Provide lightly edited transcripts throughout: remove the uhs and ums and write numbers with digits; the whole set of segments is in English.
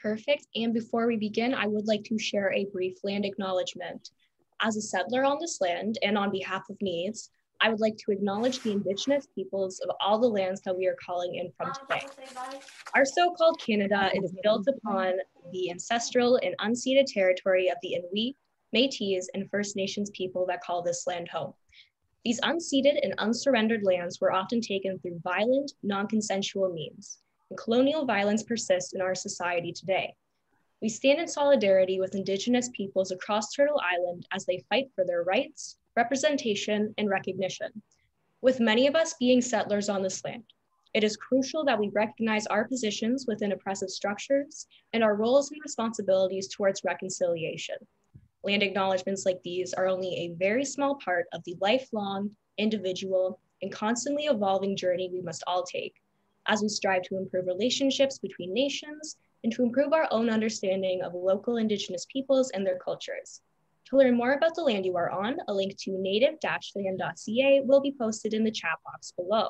Perfect. And before we begin, I would like to share a brief land acknowledgement. As a settler on this land and on behalf of NEEDS, I would like to acknowledge the Indigenous peoples of all the lands that we are calling in from today. Our so-called Canada is built upon the ancestral and unceded territory of the Inuit, Métis, and First Nations people that call this land home. These unceded and unsurrendered lands were often taken through violent, non-consensual means, and colonial violence persists in our society today. We stand in solidarity with Indigenous peoples across Turtle Island as they fight for their rights, representation, and recognition. With many of us being settlers on this land, it is crucial that we recognize our positions within oppressive structures and our roles and responsibilities towards reconciliation. Land acknowledgements like these are only a very small part of the lifelong, individual, and constantly evolving journey we must all take as we strive to improve relationships between nations and to improve our own understanding of local Indigenous peoples and their cultures. To learn more about the land you are on, a link to native-land.ca will be posted in the chat box below.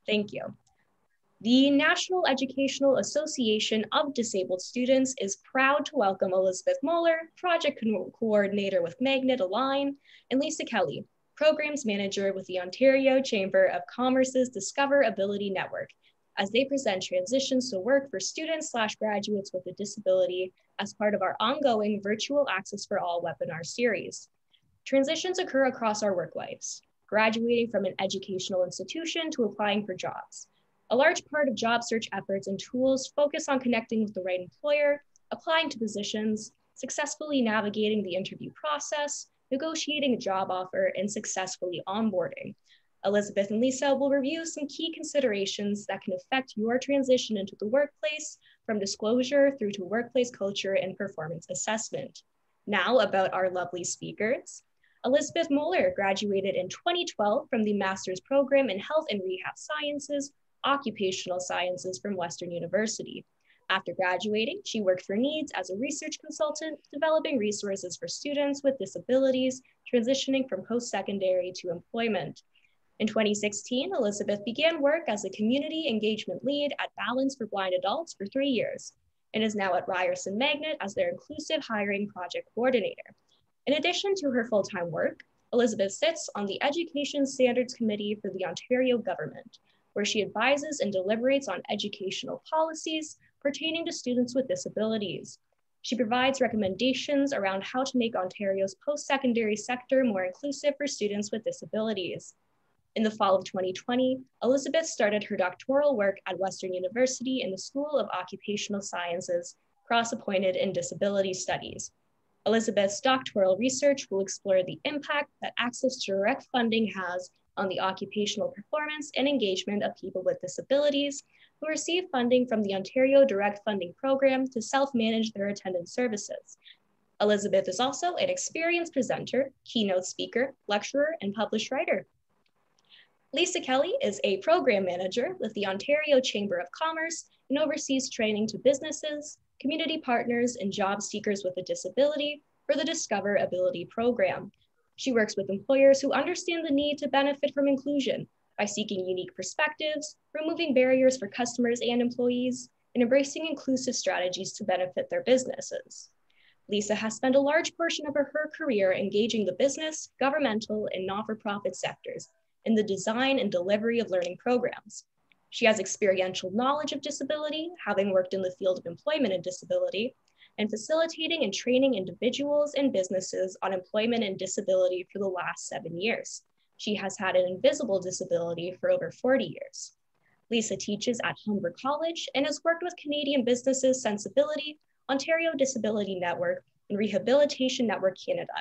Thank you. The National Educational Association of Disabled Students is proud to welcome Elizabeth Moeller, Project Coordinator with Magnet Align, and Lisa Kelly, Programs Manager with the Ontario Chamber of Commerce's Discover Ability Network, as they present transitions to work for students/graduates with a disability as part of our ongoing Virtual Access for All webinar series. Transitions occur across our work lives, graduating from an educational institution to applying for jobs. A large part of job search efforts and tools focus on connecting with the right employer, applying to positions, successfully navigating the interview process, negotiating a job offer, and successfully onboarding. Elizabeth and Lisa will review some key considerations that can affect your transition into the workplace, from disclosure through to workplace culture and performance assessment. Now about our lovely speakers. Elizabeth Moeller graduated in 2012 from the Master's Program in Health and Rehab Sciences, Occupational Sciences from Western University. After graduating, she worked for NEEDS as a research consultant, developing resources for students with disabilities, transitioning from post-secondary to employment. In 2016, Elizabeth began work as a community engagement lead at Balance for Blind Adults for 3 years, and is now at Ryerson Magnet as their inclusive hiring project coordinator. In addition to her full-time work, Elizabeth sits on the Education Standards Committee for the Ontario government, where she advises and deliberates on educational policies pertaining to students with disabilities. She provides recommendations around how to make Ontario's post-secondary sector more inclusive for students with disabilities. In the fall of 2020, Elizabeth started her doctoral work at Western University in the School of Occupational Sciences, cross-appointed in Disability Studies. Elizabeth's doctoral research will explore the impact that access to direct funding has on the occupational performance and engagement of people with disabilities who receive funding from the Ontario Direct Funding Program to self-manage their attendance services. Elizabeth is also an experienced presenter, keynote speaker, lecturer, and published writer. Lisa Kelly is a program manager with the Ontario Chamber of Commerce and oversees training to businesses, community partners, and job seekers with a disability for the Discover Ability program. She works with employers who understand the need to benefit from inclusion by seeking unique perspectives, removing barriers for customers and employees, and embracing inclusive strategies to benefit their businesses. Lisa has spent a large portion of her career engaging the business, governmental, and not-for-profit sectors in the design and delivery of learning programs. She has experiential knowledge of disability, having worked in the field of employment and disability, and facilitating and training individuals and businesses on employment and disability for the last 7 years. She has had an invisible disability for over 40 years. Lisa teaches at Humber College and has worked with Canadian businesses Sensibility, Ontario Disability Network, and Rehabilitation Network Canada.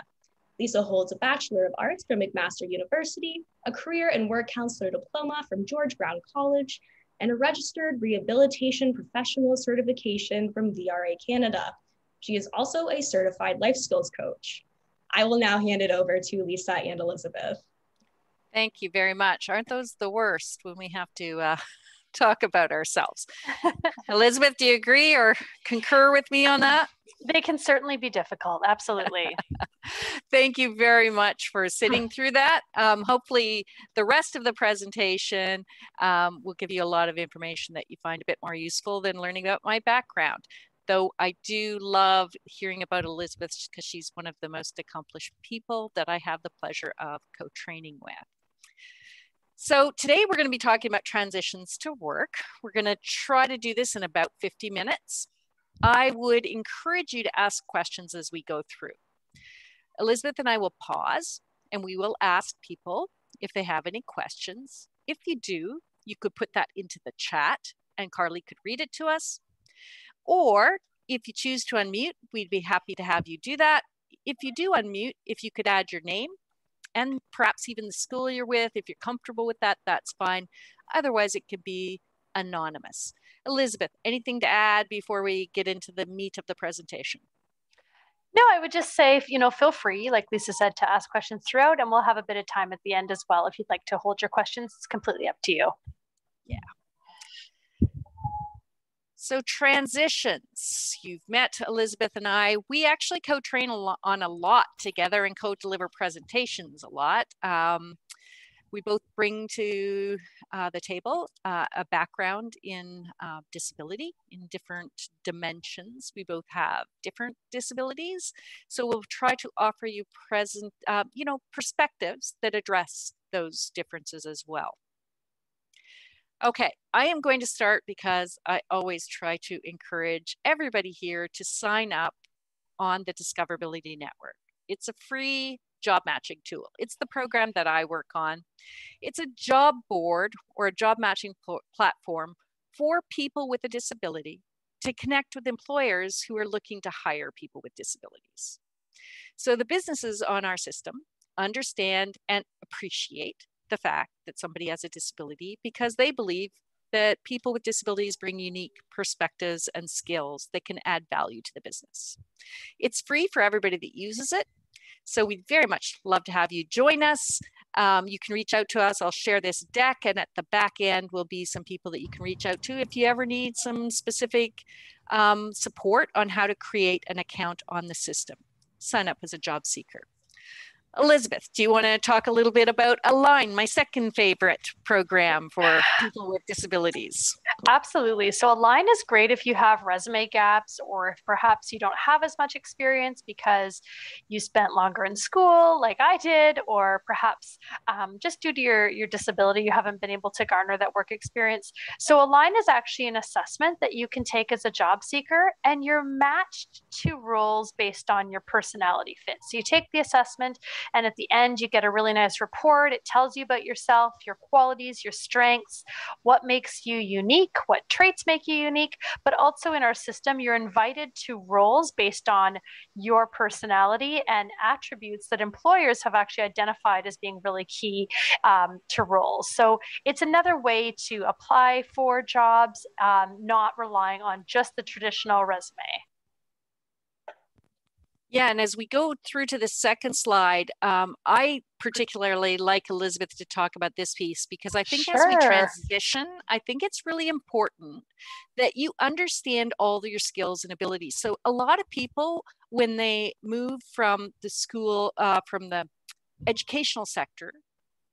Lisa holds a Bachelor of Arts from McMaster University, a Career and Work Counselor Diploma from George Brown College, and a Registered Rehabilitation Professional Certification from VRA Canada. She is also a Certified Life Skills Coach. I will now hand it over to Lisa and Elizabeth. Thank you very much. Aren't those the worst when we have to talk about ourselves. Elizabeth, do you agree or concur with me on that? They can certainly be difficult. Absolutely. Thank you very much for sitting through that. Hopefully the rest of the presentation will give you a lot of information that you find a bit more useful than learning about my background. Though I do love hearing about Elizabeth because she's one of the most accomplished people that I have the pleasure of co-training with. So today we're going to be talking about transitions to work. We're going to try to do this in about 50 minutes. I would encourage you to ask questions as we go through. Elizabeth and I will pause and we will ask people if they have any questions. If you do, you could put that into the chat and Carly could read it to us. Or if you choose to unmute, we'd be happy to have you do that. If you do unmute, if you could add your name and perhaps even the school you're with, if you're comfortable with that, that's fine. Otherwise, it could be anonymous. Elizabeth, anything to add before we get into the meat of the presentation? No, I would just say, feel free, like Lisa said, to ask questions throughout, and we'll have a bit of time at the end as well. If you'd like to hold your questions, it's completely up to you. Yeah. So transitions, you've met Elizabeth and I. We actually co-train on a lot together and co-deliver presentations a lot. We both bring to the table a background in disability in different dimensions. We both have different disabilities. So we'll try to offer you perspectives that address those differences as well. Okay, I am going to start because I always try to encourage everybody here to sign up on the Discoverability Network. It's a free job matching tool. It's the program that I work on. It's a job board or a job matching platform for people with a disability to connect with employers who are looking to hire people with disabilities. So the businesses on our system understand and appreciate the fact that somebody has a disability because they believe that people with disabilities bring unique perspectives and skills that can add value to the business. It's free for everybody that uses it. So we'd very much love to have you join us. You can reach out to us. I'll share this deck, and at the back end will be some people that you can reach out to if you ever need some specific support on how to create an account on the system. Sign up as a job seeker. Elizabeth, do you want to talk a little bit about Align, my second favorite program for people with disabilities? Absolutely. So Align is great if you have resume gaps or if perhaps you don't have as much experience because you spent longer in school like I did, or perhaps just due to your disability, you haven't been able to garner that work experience. So Align is actually an assessment that you can take as a job seeker, and you're matched to roles based on your personality fit. So you take the assessment, and at the end, you get a really nice report. It tells you about yourself, your qualities, your strengths, what makes you unique, what traits make you unique. But also in our system, you're invited to roles based on your personality and attributes that employers have actually identified as being really key to roles. So it's another way to apply for jobs, not relying on just the traditional resume. Yeah, and as we go through to the second slide, I particularly like Elizabeth to talk about this piece because I think as we transition, I think it's really important that you understand all your skills and abilities. So a lot of people, when they move from the school, from the educational sector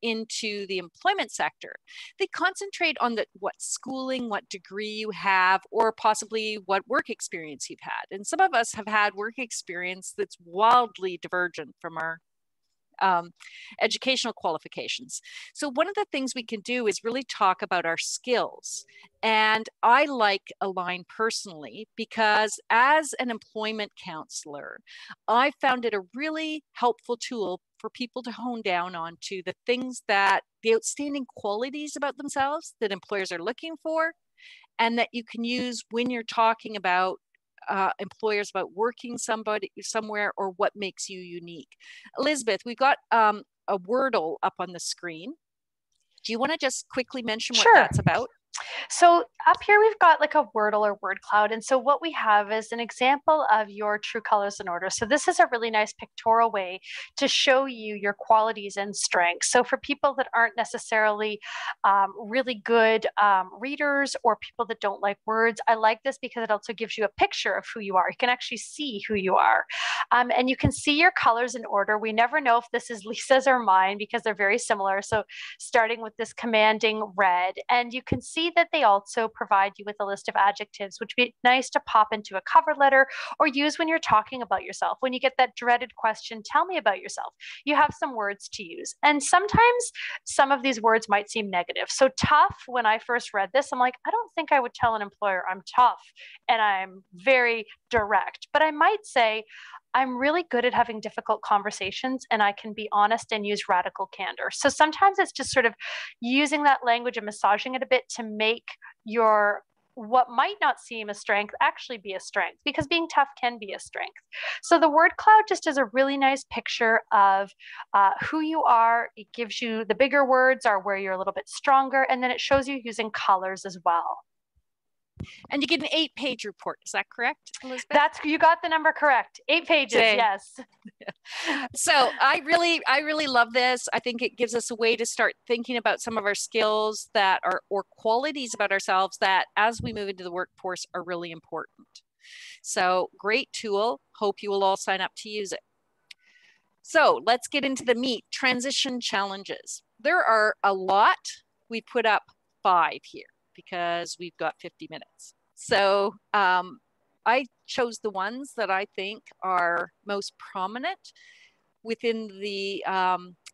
into the employment sector, they concentrate on what schooling, what degree you have, or possibly what work experience you've had. And some of us have had work experience that's wildly divergent from our educational qualifications. So one of the things we can do is really talk about our skills. And I like Align personally because as an employment counselor, I found it a really helpful tool for people to hone down onto the things that the outstanding qualities about themselves that employers are looking for, and that you can use when you're talking about employers about working somewhere or what makes you unique. Elizabeth, we've got a Wordle up on the screen. Do you want to just quickly mention what that's about? So up here we've got like a Wordle or word cloud. And so what we have is an example of your true colors and order. So this is a really nice pictorial way to show you your qualities and strengths. So for people that aren't necessarily really good readers or people that don't like words, I like this because it also gives you a picture of who you are. You can actually see who you are. And you can see your colors in order. We never know if this is Lisa's or mine because they're very similar. So starting with this commanding red, and you can see that they also provide you with a list of adjectives, which would be nice to pop into a cover letter or use when you're talking about yourself. When you get that dreaded question, tell me about yourself, you have some words to use. And sometimes some of these words might seem negative. So tough, when I first read this, I'm like, I don't think I would tell an employer I'm tough and I'm very direct, but I might say, I'm really good at having difficult conversations and I can be honest and use radical candor. So sometimes it's just sort of using that language and massaging it a bit to make your what might not seem a strength actually be a strength, because being tough can be a strength. So the word cloud just is a really nice picture of who you are. It gives you the bigger words are where you're a little bit stronger, and then it shows you using colors as well. And you get an 8-page report. Is that correct, Elizabeth? You got the number correct. 8 pages, yes. So I really love this. I think it gives us a way to start thinking about some of our skills that are, or qualities about ourselves that as we move into the workforce are really important. So great tool. Hope you will all sign up to use it. So let's get into the meat, transition challenges. There are a lot. We put up 5 here because we've got 50 minutes. So I chose the ones that I think are most prominent within the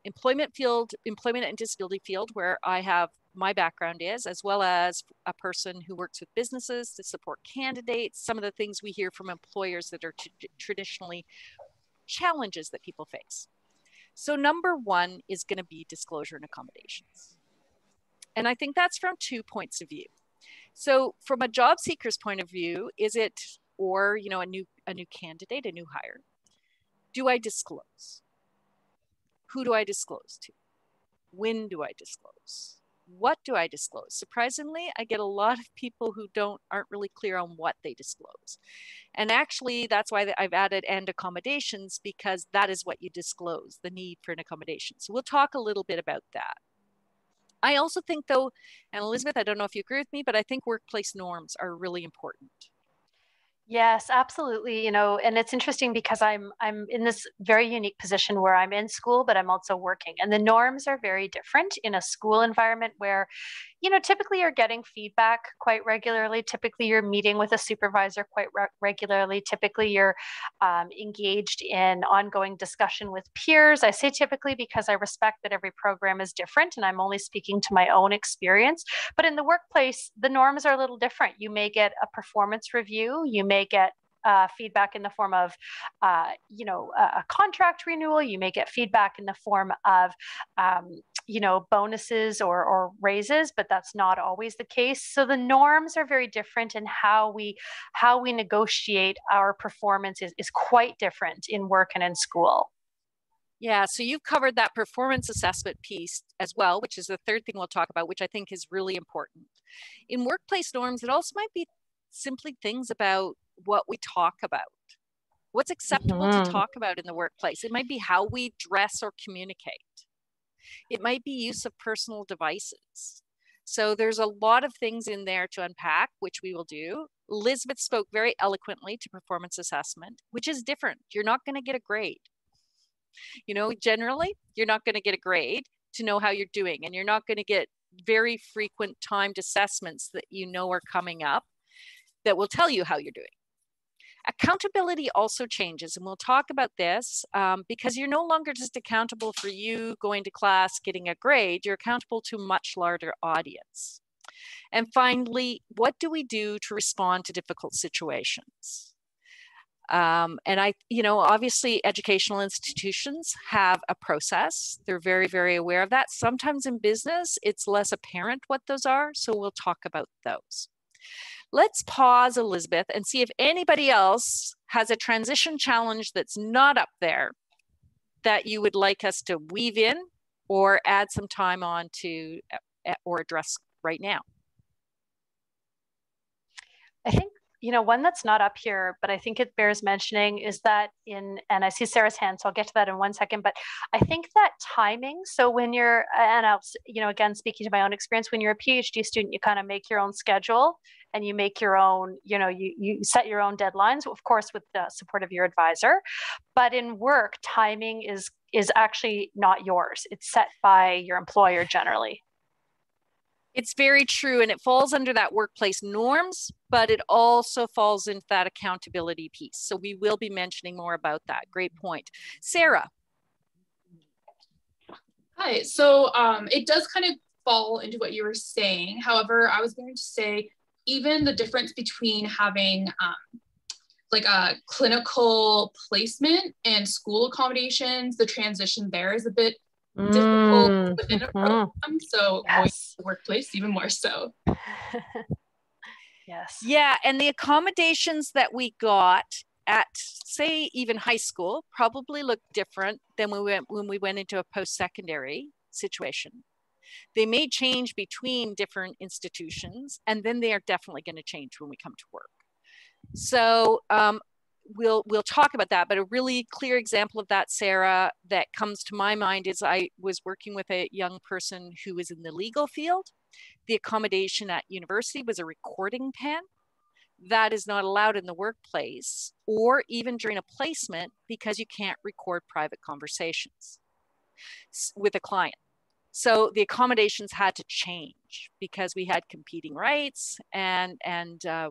employment and disability field, where I have my background is, as well as a person who works with businesses to support candidates, some of the things we hear from employers that are traditionally challenges that people face. So number 1 is going to be disclosure and accommodations. And I think that's from 2 points of view. So from a job seeker's point of view, is it, or a new candidate, a new hire, do I disclose? Who do I disclose to? When do I disclose? What do I disclose? Surprisingly, I get a lot of people who aren't really clear on what they disclose. And actually, that's why I've added and accommodations, because that is what you disclose, the need for an accommodation. So we'll talk a little bit about that. I also think, though, and Elizabeth, I don't know if you agree with me, but I think workplace norms are really important. Yes, absolutely. And it's interesting because I'm in this very unique position where I'm in school, but I'm also working. And the norms are very different in a school environment where, typically you're getting feedback quite regularly. Typically you're meeting with a supervisor quite regularly. Typically you're engaged in ongoing discussion with peers. I say typically because I respect that every program is different and I'm only speaking to my own experience. But in the workplace, the norms are a little different. You may get a performance review. You may get feedback in the form of, a contract renewal. You may get feedback in the form of, bonuses or raises, but that's not always the case. So the norms are very different, and how we negotiate our performance is quite different in work and in school. Yeah, so you've covered that performance assessment piece as well, which is the third thing we'll talk about, which I think is really important. In workplace norms, it also might be simply things about what we talk about. What's acceptable to talk about in the workplace? It might be how we dress or communicate. It might be use of personal devices. So there's a lot of things in there to unpack, which we will do. Elizabeth spoke very eloquently to performance assessment, which is different. You're not going to get a grade. Generally, you're not going to get a grade to know how you're doing, and you're not going to get very frequent timed assessments that are coming up that will tell you how you're doing. Accountability also changes, and we'll talk about this because you're no longer just accountable for you going to class, getting a grade. You're accountable to a much larger audience. And finally, what do we do to respond to difficult situations? And obviously educational institutions have a process. They're very, very aware of that. Sometimes in business, it's less apparent what those are. So we'll talk about those. Let's pause, Elizabeth, and see if anybody else has a transition challenge that's not up there that you would like us to weave in or add some time on to or address right now. one that's not up here, but I think it bears mentioning is that and I see Sarah's hand, so I'll get to that in 1 second, but I think that timing, so when you're, and I'll, again, speaking to my own experience, when you're a PhD student, you kind of make your own schedule and you make your own, you set your own deadlines, of course, with the support of your advisor. But in work, timing is actually not yours. It's set by your employer generally. It's very true, and it falls under that workplace norms, but it also falls into that accountability piece. So we will be mentioning more about that. Great point. Sarah. Hi, so it does kind of fall into what you were saying. However, I was going to say, even the difference between having like a clinical placement and school accommodations, the transition there is a bit difficult within a program, so going to the workplace even more so. Yes. Yeah, and the accommodations that we got at, say, even high school probably look different than when we went into a post-secondary situation. They may change between different institutions, and then they are definitely going to change when we come to work. So we'll talk about that, but a really clear example of that, Sarah, that comes to my mind is I was working with a young person who was in the legal field. The accommodation at university was a recording pen. That is not allowed in the workplace or even during a placement because you can't record private conversations with a client. So the accommodations had to change because we had competing rights, and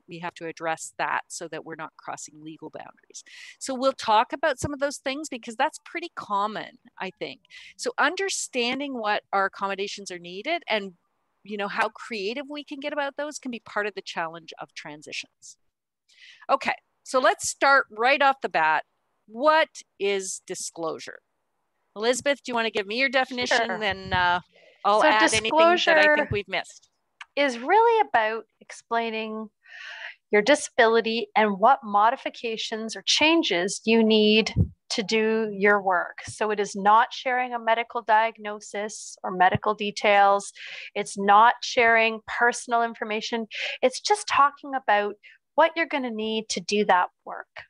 we have to address that so that we're not crossing legal boundaries. So we'll talk about some of those things because that's pretty common, I think. So understanding what our accommodations are needed and how creative we can get about those can be part of the challenge of transitions. Okay, so let's start right off the bat. What is disclosure? Elizabeth, do you want to give me your definition? Sure. Then I'll add anything that I think we've missed. Is really about explaining your disability and what modifications or changes you need to do your work. So it is not sharing a medical diagnosis or medical details. It's not sharing personal information. It's just talking about what you're going to need to do that work.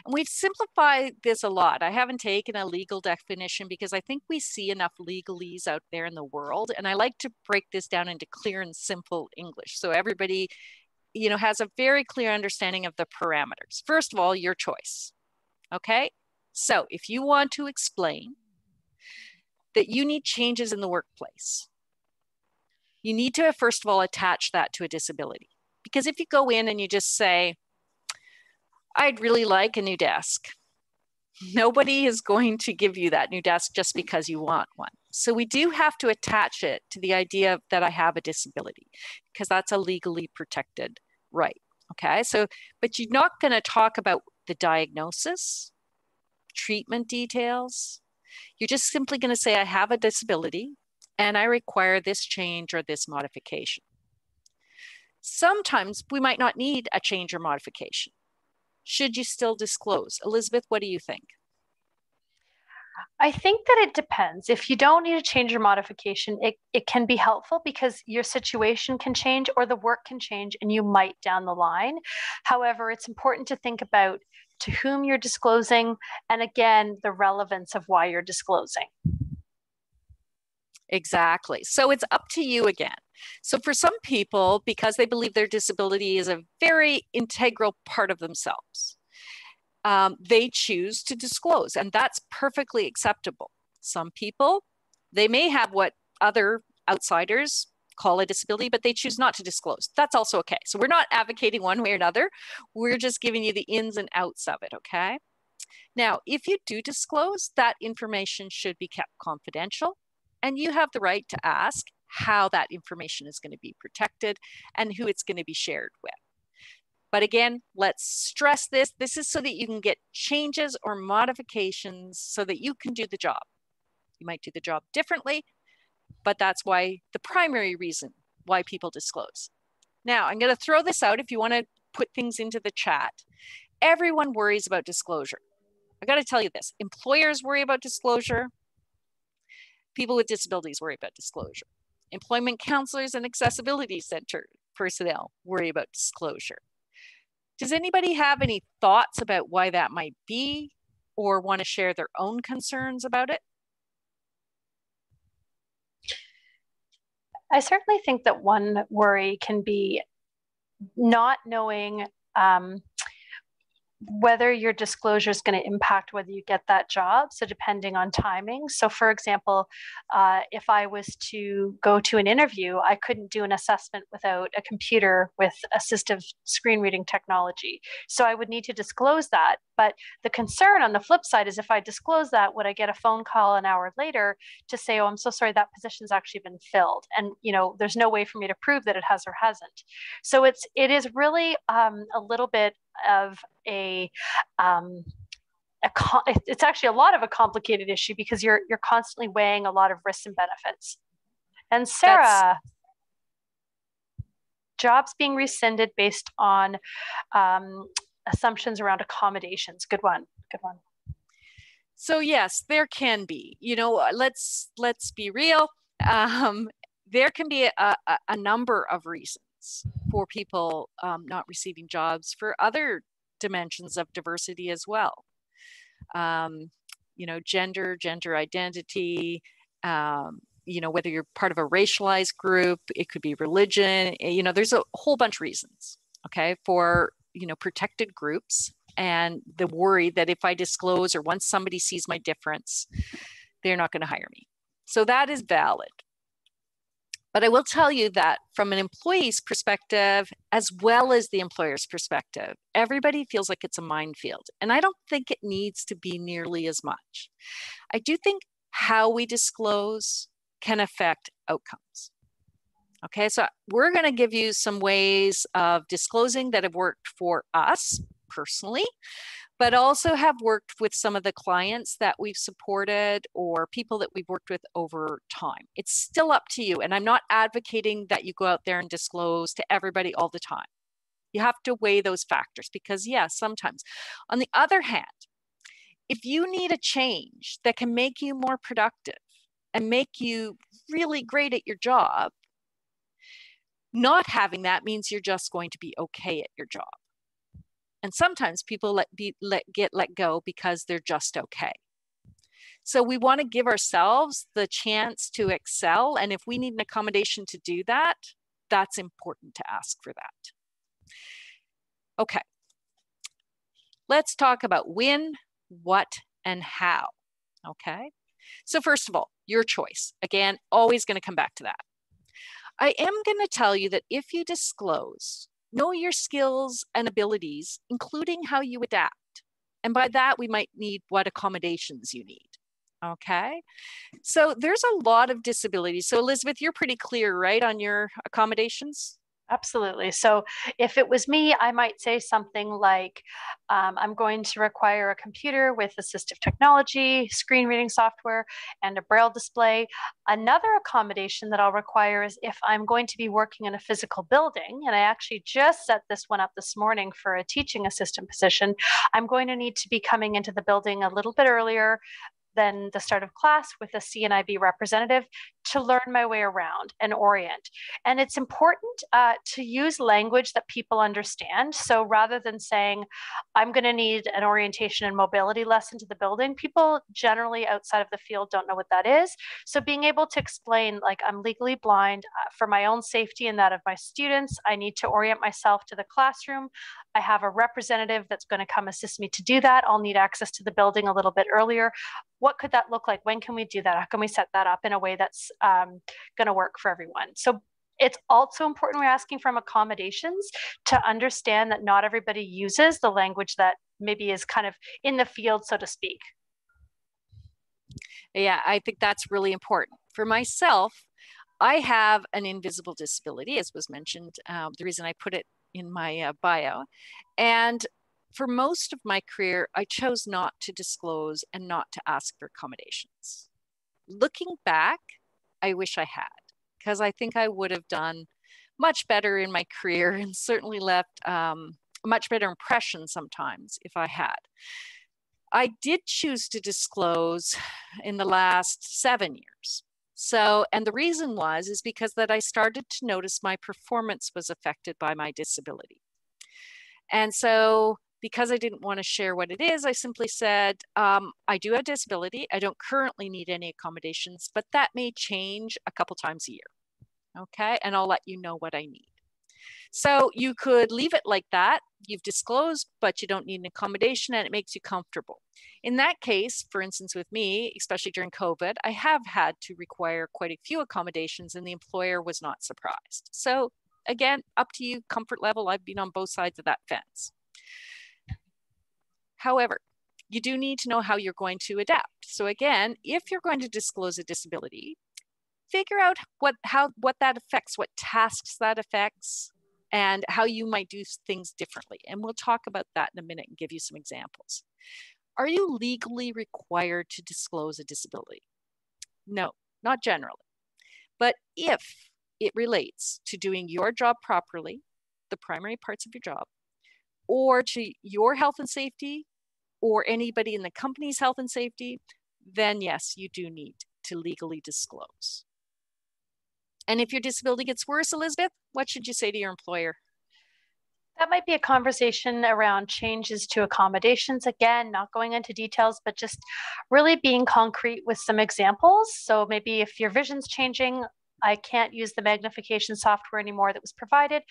And we've simplified this a lot. I haven't taken a legal definition because I think we see enough legalese out there in the world. And I like to break this down into clear and simple English. So everybody, has a very clear understanding of the parameters. First of all, your choice. Okay. So if you want to explain that you need changes in the workplace, you need to, first of all, attach that to a disability. Because if you go in and you just say, I'd really like a new desk, nobody is going to give you that new desk just because you want one. So we do have to attach it to the idea that I have a disability, because that's a legally protected right. Okay, so, but you're not going to talk about the diagnosis, treatment details. You're just simply going to say, I have a disability and I require this change or this modification. Sometimes we might not need a change or modification. Should you still disclose? Elizabeth, what do you think? I think that it depends. If you don't need a change or modification, it can be helpful because your situation can change or the work can change and you might down the line. However, it's important to think about to whom you're disclosing and again, the relevance of why you're disclosing. Exactly. So it's up to you again. So for some people, because they believe their disability is a very integral part of themselves, they choose to disclose, and that's perfectly acceptable. Some people, they may have what other outsiders call a disability, but they choose not to disclose. That's also okay. So we're not advocating one way or another. We're just giving you the ins and outs of it, okay? Now, if you do disclose, that information should be kept confidential, and you have the right to ask how that information is going to be protected and who it's going to be shared with. But again, let's stress this. This is so that you can get changes or modifications so that you can do the job. You might do the job differently, but that's why the primary reason why people disclose. Now, I'm going to throw this out if you want to put things into the chat. Everyone worries about disclosure. I got to tell you this, employers worry about disclosure. People with disabilities worry about disclosure. Employment counselors and accessibility centers personnel worry about disclosure. Does anybody have any thoughts about why that might be, or want to share their own concerns about it? I certainly think that one worry can be not knowing whether your disclosure is going to impact whether you get that job. So depending on timing. So for example, if I was to go to an interview, I couldn't do an assessment without a computer with assistive screen reading technology. So I would need to disclose that. But the concern on the flip side is if I disclose that, would I get a phone call an hour later to say, oh, I'm so sorry, that position's actually been filled. And, you know, there's no way for me to prove that it has or hasn't. So it is really a little bit of it's actually a lot of a complicated issue because you're constantly weighing a lot of risks and benefits. And Sarah, jobs being rescinded based on assumptions around accommodations. Good one. Good one. So yes, there can be. You know, let's be real. There can be a number of reasons for people not receiving jobs for other dimensions of diversity as well. You know, gender identity, you know, whether you're part of a racialized group, it could be religion, you know, there's a whole bunch of reasons, okay, for, you know, protected groups and the worry that if I disclose or once somebody sees my difference, they're not going to hire me. So that is valid. But I will tell you that from an employee's perspective, as well as the employer's perspective, everybody feels like it's a minefield. And I don't think it needs to be nearly as much. I do think how we disclose can affect outcomes. Okay, so we're going to give you some ways of disclosing that have worked for us personally, but also have worked with some of the clients that we've supported or people that we've worked with over time. It's still up to you. And I'm not advocating that you go out there and disclose to everybody all the time. You have to weigh those factors because, yeah, sometimes. On the other hand, if you need a change that can make you more productive and make you really great at your job, not having that means you're just going to be okay at your job. And sometimes people get let go because they're just okay. So we want to give ourselves the chance to excel. And if we need an accommodation to do that, that's important to ask for that. Okay. Let's talk about when, what, and how. Okay. So first of all, your choice. Again, always going to come back to that. I am going to tell you that if you disclose, know your skills and abilities, including how you adapt. And by that, we might need what accommodations you need. Okay. So there's a lot of disabilities. So Elizabeth, you're pretty clear, right, on your accommodations? Absolutely. So if it was me, I might say something like, I'm going to require a computer with assistive technology, screen reading software, and a braille display. Another accommodation that I'll require is if I'm going to be working in a physical building, and I actually just set this one up this morning for a teaching assistant position, I'm going to need to be coming into the building a little bit earlier than the start of class with a CNIB representative to learn my way around and orient. And it's important to use language that people understand. So rather than saying, I'm going to need an orientation and mobility lesson to the building, people generally outside of the field don't know what that is. So being able to explain, like, I'm legally blind for my own safety and that of my students, I need to orient myself to the classroom. I have a representative that's going to come assist me to do that. I'll need access to the building a little bit earlier. What could that look like? When can we do that? How can we set that up in a way that's going to work for everyone? So it's also important we're asking from accommodations to understand that not everybody uses the language that maybe is kind of in the field, so to speak. Yeah, I think that's really important. For myself, I have an invisible disability, as was mentioned, the reason I put it in my bio. And for most of my career, I chose not to disclose and not to ask for accommodations. Looking back, I wish I had, because I think I would have done much better in my career and certainly left a much better impression sometimes if I had. I did choose to disclose in the last 7 years. So, and the reason is because that I started to notice my performance was affected by my disability. And so because I didn't want to share what it is, I simply said, I do have disability. I don't currently need any accommodations, but that may change a couple times a year. Okay, and I'll let you know what I need. So you could leave it like that. You've disclosed, but you don't need an accommodation and it makes you comfortable. In that case, for instance, with me, especially during COVID, I have had to require quite a few accommodations and the employer was not surprised. So again, up to you, comfort level. I've been on both sides of that fence. However, you do need to know how you're going to adapt. So again, if you're going to disclose a disability, figure out what that affects, what tasks that affects, and how you might do things differently. And we'll talk about that in a minute and give you some examples. Are you legally required to disclose a disability? No, not generally. But if it relates to doing your job properly, the primary parts of your job, or to your health and safety, or anybody in the company's health and safety, then yes, you do need to legally disclose. And if your disability gets worse, Elizabeth, what should you say to your employer? That might be a conversation around changes to accommodations. Again, not going into details, but just really being concrete with some examples. So maybe if your vision's changing, I can't use the magnification software anymore that was provided,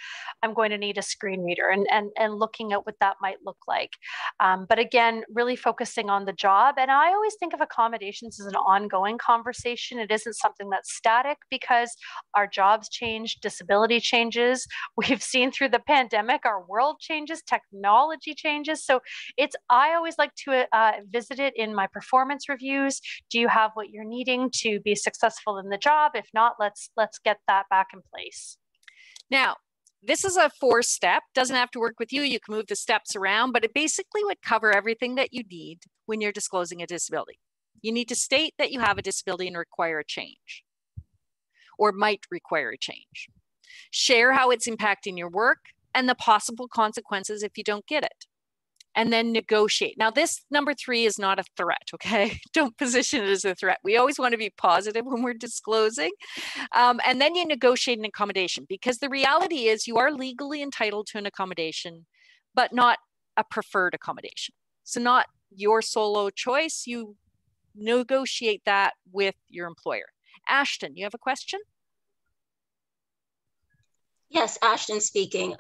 I'm going to need a screen reader, and looking at what that might look like. But again, really focusing on the job. And I always think of accommodations as an ongoing conversation. It isn't something that's static because our jobs change, disability changes. We've seen through the pandemic, our world changes, technology changes. So I always like to visit it in my performance reviews. Do you have what you're needing to be successful in the job? If not, let's get that back in place. Now, this is a 4-step, doesn't have to work with you. You can move the steps around, but it basically would cover everything that you need when you're disclosing a disability. You need to state that you have a disability and require a change, or might require a change. Share how it's impacting your work and the possible consequences if you don't get it. And then negotiate. Now, this number 3 is not a threat, okay? Don't position it as a threat. We always want to be positive when we're disclosing. And then you negotiate an accommodation, because the reality is you are legally entitled to an accommodation, but not a preferred accommodation. So not your solo choice. You negotiate that with your employer. Ashton, you have a question? Yes, Ashton speaking.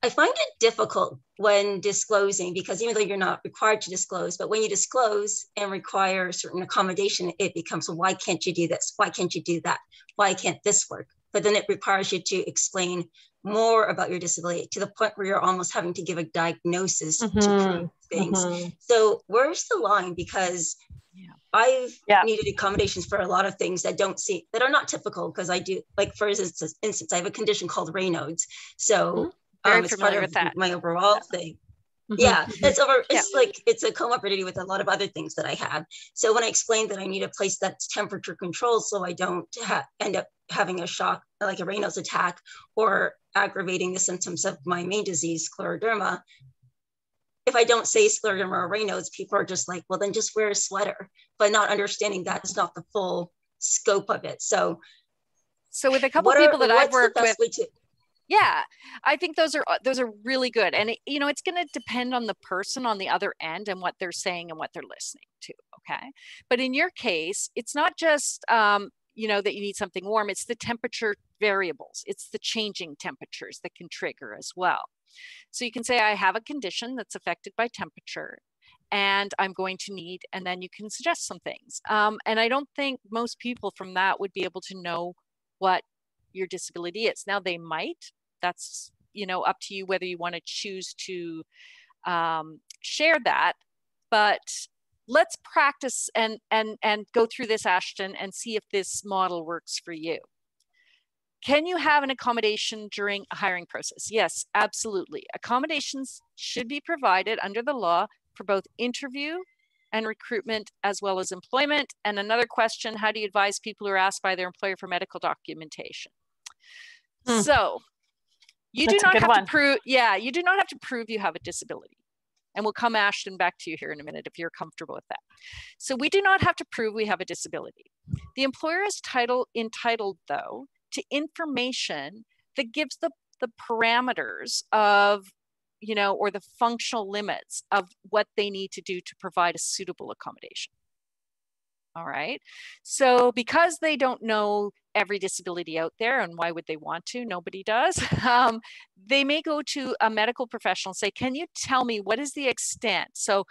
I find it difficult when disclosing, because even though you're not required to disclose, but when you disclose and require a certain accommodation, it becomes, well, why can't you do this? Why can't you do that? Why can't this work? But then it requires you to explain more about your disability to the point where you're almost having to give a diagnosis to prove things. So where's the line? Because I've needed accommodations for a lot of things that are not typical, because I do, like, for instance, I have a condition called Raynaud's. So very it's familiar part of with that. My overall thing. Yeah, it's a comorbidity with a lot of other things that I have. So when I explained that I need a place that's temperature controlled so I don't end up having a shock, like a Raynaud's attack, or aggravating the symptoms of my main disease, scleroderma. If I don't say scleroderma or Raynaud's, people are just like, well, then just wear a sweater, but not understanding that's not the full scope of it. So with a couple of people that I've worked with, yeah, I think those are really good. And it's going to depend on the person on the other end and what they're saying and what they're listening to. Okay. But in your case, it's not just, that you need something warm. It's the temperature variables. It's the changing temperatures that can trigger as well. So you can say, I have a condition that's affected by temperature and I'm going to need, and then you can suggest some things. And I don't think most people from that would be able to know what your disability is. Now they might. That's up to you whether you want to choose to share that. But let's practice and go through this, Ashton, and see if this model works for you. Can you have an accommodation during a hiring process? Yes, absolutely. Accommodations should be provided under the law for both interview and recruitment as well as employment. And another question, how do you advise people who are asked by their employer for medical documentation? So you do not have to prove, you do not have to prove you have a disability. And we'll come, Ashton, back to you here in a minute if you're comfortable with that. So we do not have to prove we have a disability. The employer is entitled, though, to information that gives the parameters of, you know, or the functional limits of what they need to do to provide a suitable accommodation. All right. So because they don't know every disability out there, and why would they want to? Nobody does. They may go to a medical professional and say, can you tell me what is the extent? So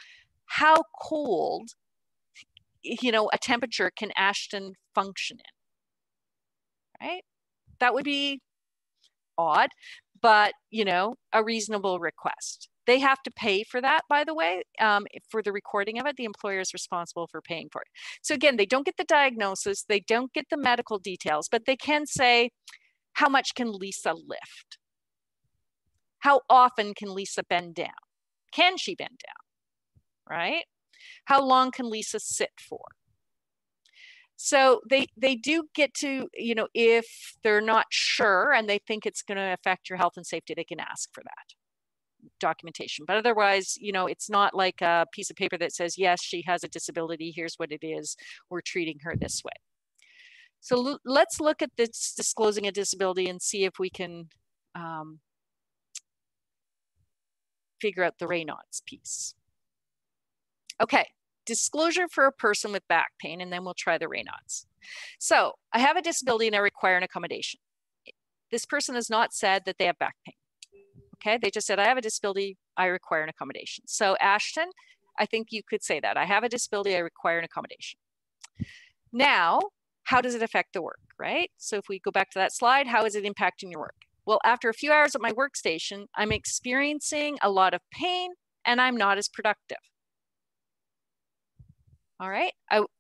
how cold, you know, a temperature can Ashton function in, right? That would be odd, but, you know, a reasonable request. They have to pay for that, by the way, for the recording of it. The employer is responsible for paying for it. So again, they don't get the diagnosis, they don't get the medical details, but they can say, how much can Lisa lift? How often can Lisa bend down? Can she bend down, right? How long can Lisa sit for? So they do get to, you know, if they're not sure and they think it's going to affect your health and safety, they can ask for that documentation. But otherwise, you know, it's not like a piece of paper that says, yes, she has a disability, here's what it is, we're treating her this way. So let's look at this disclosing a disability and see if we can figure out the Raynaud's piece. Okay, disclosure for a person with back pain, and then we'll try the Raynaud's. So I have a disability and I require an accommodation. This person has not said that they have back pain. Okay, they just said, I have a disability, I require an accommodation. So Ashton, I think you could say that. I have a disability, I require an accommodation. Now, how does it affect the work, right? So if we go back to that slide, how is it impacting your work? Well, after a few hours at my workstation, I'm experiencing a lot of pain and I'm not as productive. All right,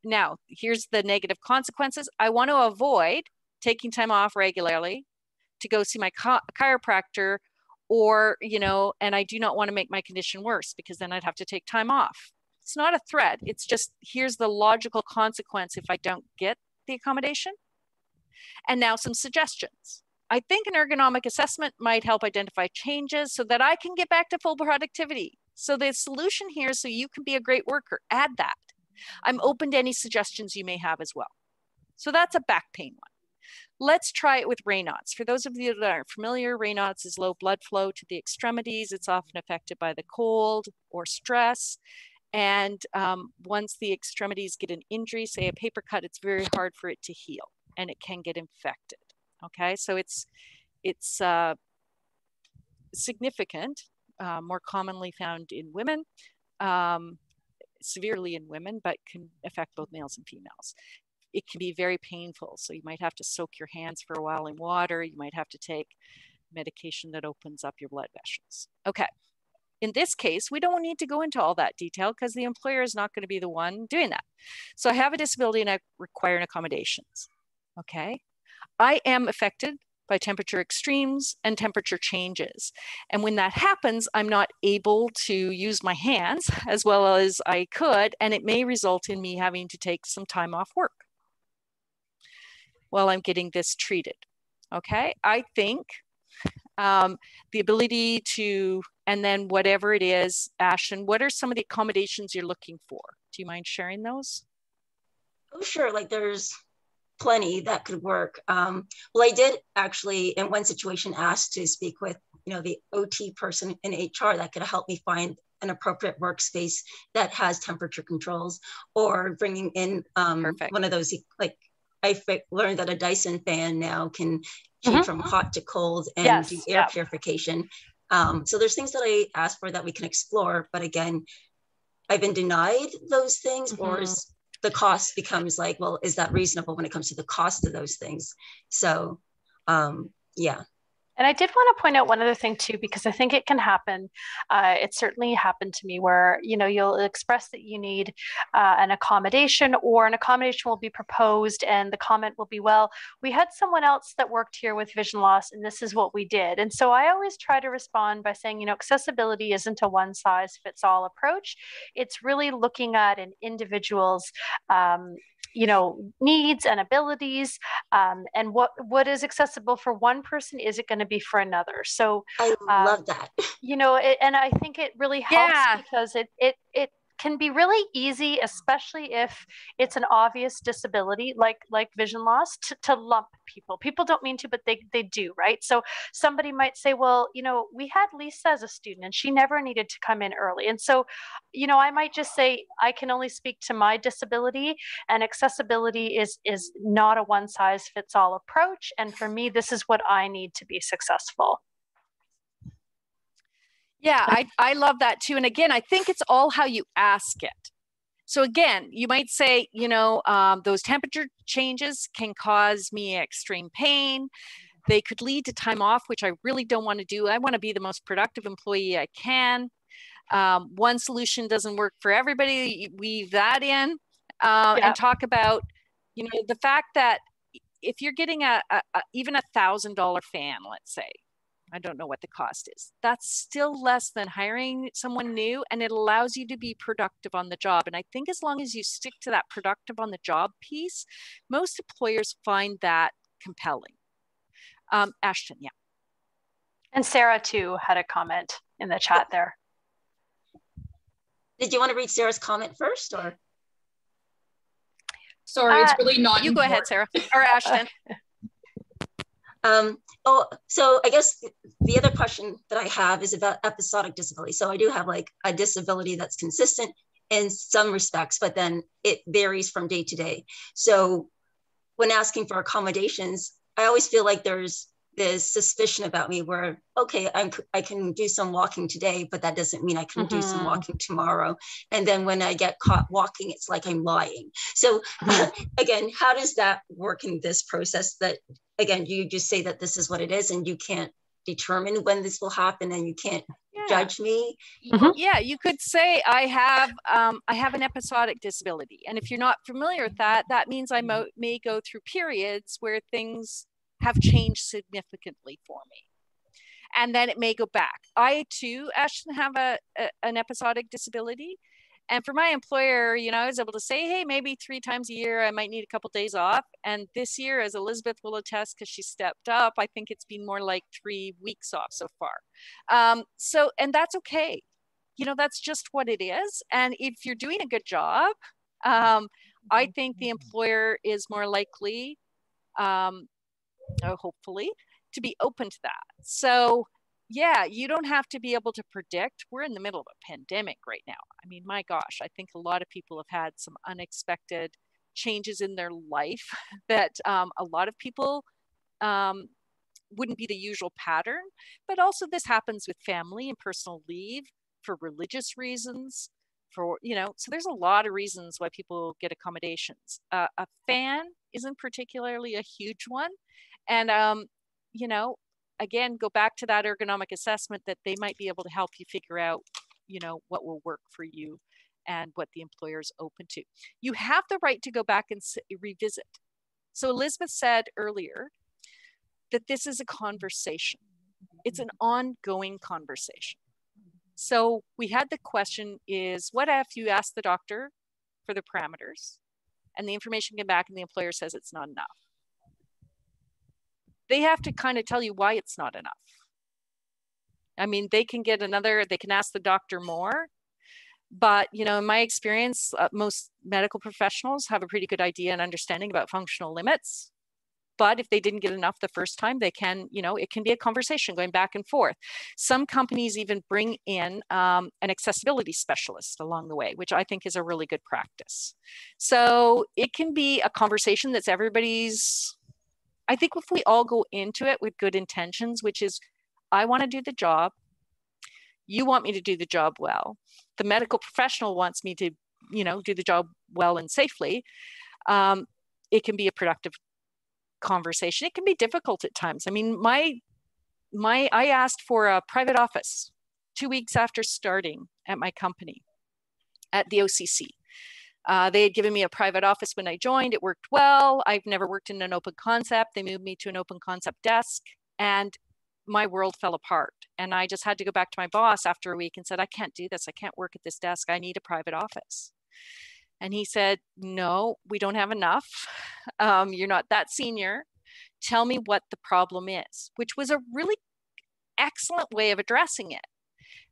now here's the negative consequences. I want to avoid taking time off regularly to go see my chiropractor, or, you know, and I do not want to make my condition worse because then I'd have to take time off. It's not a threat. It's just, here's the logical consequence if I don't get the accommodation. And now some suggestions. I think an ergonomic assessment might help identify changes so that I can get back to full productivity. So the solution here is so you can be a great worker. Add that. I'm open to any suggestions you may have as well. So that's a back pain one. Let's try it with Raynaud's. For those of you that aren't familiar, Raynaud's is low blood flow to the extremities. It's often affected by the cold or stress. And once the extremities get an injury, say a paper cut, it's very hard for it to heal and it can get infected. Okay, so it's significant, more commonly found in women, severely in women, but can affect both males and females. It can be very painful. So you might have to soak your hands for a while in water. You might have to take medication that opens up your blood vessels. Okay. In this case, we don't need to go into all that detail because the employer is not going to be the one doing that. So I have a disability and I require an accommodations. Okay. I am affected by temperature extremes and temperature changes. And when that happens, I'm not able to use my hands as well as I could, and it may result in me having to take some time off work while I'm getting this treated. Okay, I think the ability to, and then whatever it is, Ashton, what are some of the accommodations you're looking for? Do you mind sharing those? Oh, sure. Like there's plenty that could work. Well, I did actually in one situation ask to speak with, you know, the OT person in HR that could help me find an appropriate workspace that has temperature controls, or bringing in one of those, like I learned that a Dyson fan now can change from hot to cold and do air purification. So there's things that I asked for that we can explore, but again, I've been denied those things, or the cost becomes like, well, is that reasonable when it comes to the cost of those things? So, yeah. And I did want to point out one other thing too, because I think it can happen. It certainly happened to me where, you know, you'll express that you need an accommodation, or an accommodation will be proposed and the comment will be, well, we had someone else that worked here with vision loss and this is what we did. And so I always try to respond by saying, you know, accessibility isn't a one size fits all approach. It's really looking at an individual's needs and abilities, and what is accessible for one person isn't going to be for another. So I love that. And I think it really helps because it can be really easy, especially if it's an obvious disability like vision loss, to lump people. People don't mean to, but they do, right? So somebody might say, well, we had Lisa as a student and she never needed to come in early. And so, I might just say, I can only speak to my disability, and accessibility is not a one size fits all approach. And for me, this is what I need to be successful. Yeah, I love that too. And again, I think it's all how you ask it. So again, you might say, those temperature changes can cause me extreme pain. They could lead to time off, which I really don't want to do. I want to be the most productive employee I can. One solution doesn't work for everybody. Weave that in and talk about, the fact that if you're getting even $1,000 fan, let's say, I don't know what the cost is, that's still less than hiring someone new, and it allows you to be productive on the job. And I think as long as you stick to that productive on the job piece, most employers find that compelling. Ashton, yeah. And Sarah too had a comment in the chat there. Did you want to read Sarah's comment first, or? Sorry, it's really not. You go ahead, Sarah, or Ashton. So I guess the other question that I have is about episodic disability. So I do have like a disability that's consistent in some respects, but then it varies from day to day. So when asking for accommodations, I always feel like there's this suspicion about me where, okay, I can do some walking today, but that doesn't mean I can do some walking tomorrow. And then when I get caught walking, it's like I'm lying. So again, how does that work in this process? That again, you just say that this is what it is and you can't determine when this will happen and you can't judge me? Yeah, you could say I have an episodic disability. And if you're not familiar with that, that means I may go through periods where things have changed significantly for me. And then it may go back. I too, Ashton, have an episodic disability. And for my employer, I was able to say, hey, maybe 3 times a year, I might need a couple of days off. And this year, as Elizabeth will attest, because she stepped up, I think it's been more like 3 weeks off so far. And that's okay. That's just what it is. And if you're doing a good job, I think the employer is more likely, hopefully, to be open to that. So yeah, you don't have to be able to predict. We're in the middle of a pandemic right now. I mean, my gosh, I think a lot of people have had some unexpected changes in their life that a lot of people wouldn't be the usual pattern. But also this happens with family and personal leave, for religious reasons, so there's a lot of reasons why people get accommodations. A fan isn't particularly a huge one. And, again, go back to that ergonomic assessment that they might be able to help you figure out, what will work for you and what the employer is open to. You have the right to go back and revisit. So Elizabeth said earlier that this is a conversation. It's an ongoing conversation. So we had the question is, what if you ask the doctor for the parameters and the information came back and the employer says it's not enough? They have to kind of tell you why it's not enough. I mean, they can ask the doctor more, but, in my experience, most medical professionals have a pretty good idea and understanding about functional limits. But if they didn't get enough the first time, they can, it can be a conversation going back and forth. Some companies even bring in an accessibility specialist along the way, which I think is a really good practice. So it can be a conversation that's everybody's. I think if we all go into it with good intentions, which is, I want to do the job, you want me to do the job well, the medical professional wants me to, do the job well and safely, it can be a productive conversation. It can be difficult at times. I mean, I asked for a private office 2 weeks after starting at my company at the OCC. They had given me a private office when I joined. It worked well. I've never worked in an open concept. They moved me to an open concept desk and my world fell apart. And I just had to go back to my boss after a week and said, I can't do this. I can't work at this desk. I need a private office. And he said, no, we don't have enough. You're not that senior. Tell me what the problem is, which was a really excellent way of addressing it,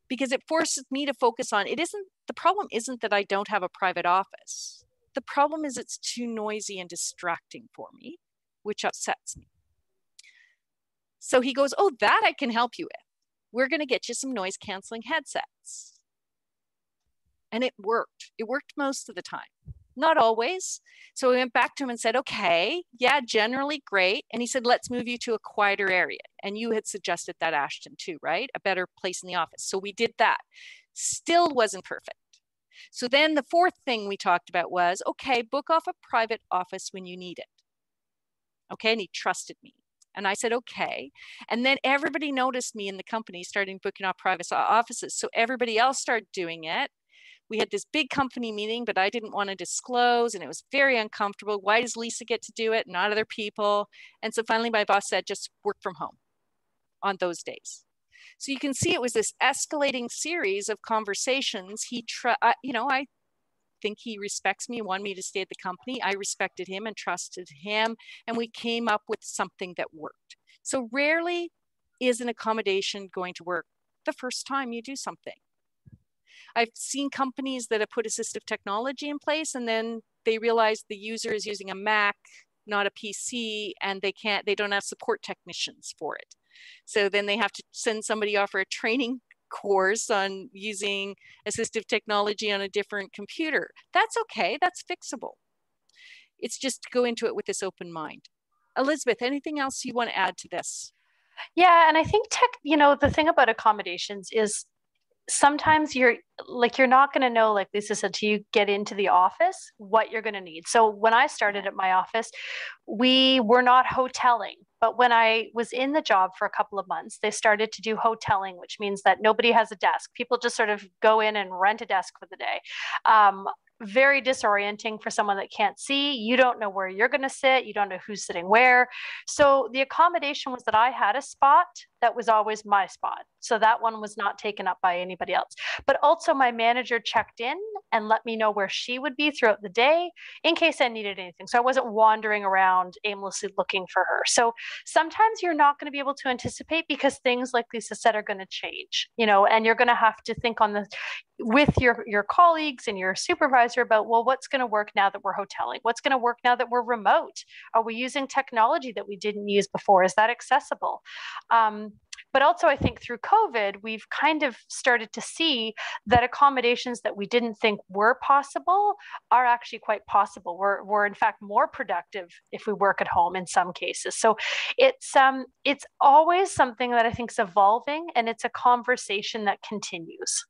because it forces me to focus on, the problem isn't that I don't have a private office. The problem is it's too noisy and distracting for me, which upsets me. So he goes, oh, that I can help you with. We're going to get you some noise canceling headsets. And it worked. It worked most of the time. Not always. So we went back to him and said, okay, yeah, generally great. And he said, let's move you to a quieter area. And you had suggested that, Ashton, too, right? A better place in the office. So we did that. Still wasn't perfect. So then the fourth thing we talked about was, okay, book off a private office when you need it. Okay, and he trusted me. And I said, okay. And then everybody noticed me in the company starting booking off private offices. So everybody else started doing it. We had this big company meeting, but I didn't want to disclose, and it was very uncomfortable. Why does Lisa get to do it, not other people? And so finally my boss said, just work from home on those days. So you can see it was this escalating series of conversations. I think he respects me, wanted me to stay at the company. I respected him and trusted him, and we came up with something that worked. So rarely is an accommodation going to work the first time you do something. I've seen companies that have put assistive technology in place, and then they realize the user is using a Mac, not a PC, and they don't have support technicians for it. So then they have to send somebody off for a training course on using assistive technology on a different computer. That's okay, that's fixable. It's just to go into it with this open mind. Elizabeth, anything else you want to add to this? Yeah, and I think the thing about accommodations is sometimes you're not going to know, like Lisa said, till you get into the office, what you're going to need. So when I started at my office, we were not hoteling. But when I was in the job for a couple of months, they started to do hoteling, which means that nobody has a desk. People just sort of go in and rent a desk for the day. Very disorienting for someone that can't see. You don't know where you're going to sit. You don't know who's sitting where. So the accommodation was that I had a spot that was always my spot. So that one was not taken up by anybody else. But also my manager checked in and let me know where she would be throughout the day in case I needed anything. So I wasn't wandering around aimlessly looking for her. So sometimes you're not going to be able to anticipate because things, like Lisa said, are going to change, and you're going to have to think with your colleagues and your supervisor about, well, what's going to work now that we're hoteling? What's going to work now that we're remote? Are we using technology that we didn't use before? Is that accessible? But also, I think through COVID, we've kind of started to see that accommodations that we didn't think were possible are actually quite possible. We're in fact more productive if we work at home in some cases. So it's always something that I think is evolving, and it's a conversation that continues.